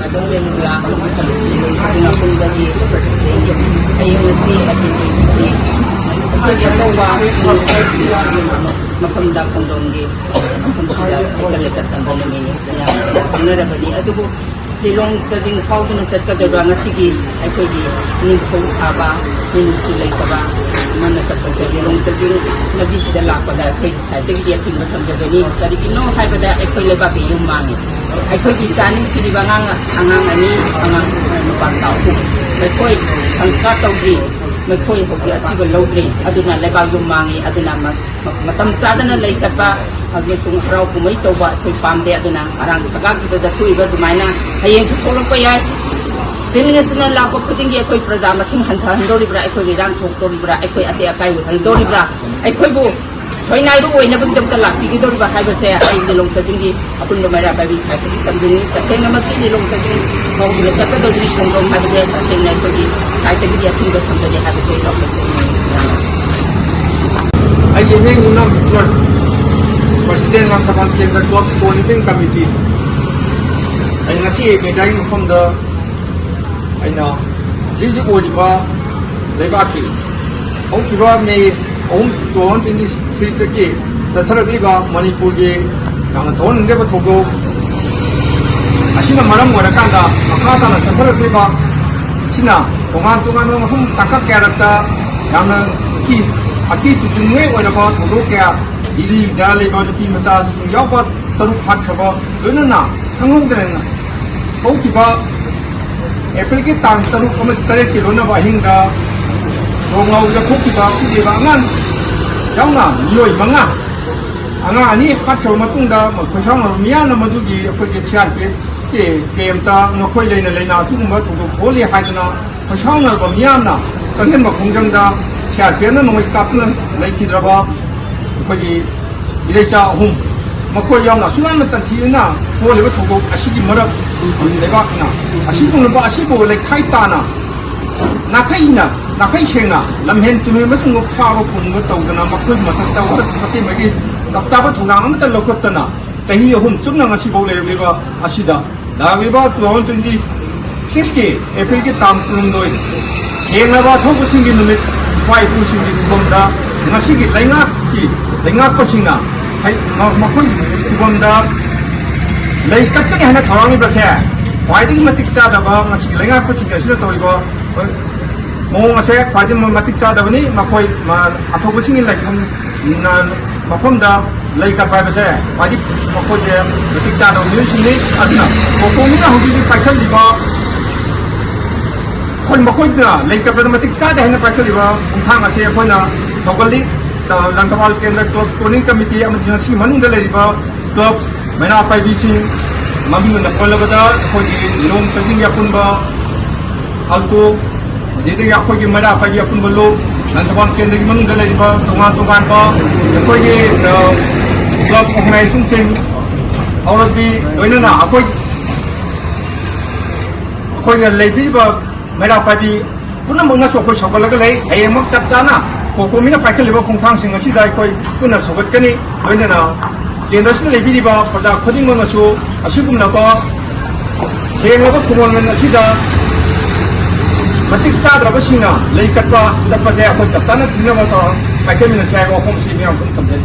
Madong Lula ang makalutin ating akong dali presidente ayun na si Ati kaya mo was mapamdak kong donggi kung sila ikalikat ang dalamin kaya narabali ato po lilong sa ding pauto na sa kadara nga sige ay pwede ningkong saba ninusulay ka ba mana sa lilong sa ding nabisdala pa dahil pwede sa ating diyakin matang gagani kari kino hay pa dahil ay pwede babi yung mangit ay pwede saning silibangang angang ani angang pagtao may pwede ang skataw green may pwede hobi asiba low green aduna lebag yung mangi aduna matamsada na laykat pa ang yung raw kumito ba ko'y pamde aduna arang sagagita da tuiba dumayna hayeng sukulong pa yan sininas na lapag kutinggi ako'y praza masing handa libra ako'y lirang tukto libra ako'y ate akay hando libra ako'y bu soy na ibo ay nabagdam talak bigidor ba kay base ay nilong sa tinggi apun lumayra pa bis ay tigitam din kasi nga magtililong sa tinggi mo gila sa kadol dis ng rong habide kasi na ako'y sa tinggi ating do sa tinggi habide sa ay yeng unang Lord President ng Tapan Kendra Club Scoring Committee ay ngasi may dahil from the ay na jinji ko di ba lebaki ang kiba may ang tuon tin siteki sa tarabiga Manipurge ang tuon hindi ba togo asina marang wala kanda makata na sa tarabiga sina tungan ng hum takak karakta yang ki aki tujungwe wala ba togo kaya ili dali ba di masa yaw ba taruk hat khaba na hangong na ang kiba Apple ki tang taruk kami tarik kilo na bahingga Rongaw na kukiba kidi ba ngan yaw na niyoy mga anga ani patro matungda magkusang miya na madugi apagi siyan ke kemta nokoy lay na summa tudo holi hadna kusang na ba miya na sangen ma kongjangda siyan pe na noy kapna lay kidraba apagi ilesa hum makoy yaw na sunan matan na holi ba tugo asigi marap leba na asibu na ba asibu lay kaita na Nakaina, nakaisena, lamhen tumi masung pawa pungo tawdana makoy matakta warat pati magi taptapa thunang amta lokotana sahi hum sumna ngasi bole leba asida laweba 2020 April ki tam tulungdoi senga ba thobu singi numit pai pu singi bomda ngasi ki lenga pasina hai makoy bomda lei katkani hana thawangi base pai matik cha da ba ngasi lenga pasina sida toiba Mong ase pwede mo matik sa dabani makoy atobusing like na mapamda like pa ba sa pwede makoy je matik sa daw music ni adna ko na hobi paikal diba kon makoy na like pa matik sa da na paikal diba uthang ase ko na sogali sa Lantawal Kendra Club Scoring Committee am jinasi manung da diba clubs mena pa bising mami na kola bada ko di long sa jing yapun ba alko jadi aku pergi mana pagi aku belum nanti pun kendali mana dalai ba tungan ba aku pergi club organization sing orang di doina na aku yang lebih ba mana pagi pun nak mengasah aku sekolah lagi ayam mak cap cana aku mina pakai lebih kongtang sing masih dah aku pun nak sekolah kini doina na kendali sing lebih di ba pada aku di mengasah asyik pun nak ba saya ngapa kumon mengasih dah Matik cadra basina, lei katwa, dapat saya aku catatan, tidak mau tahu, macam mana saya ngomong sini yang pun terjadi.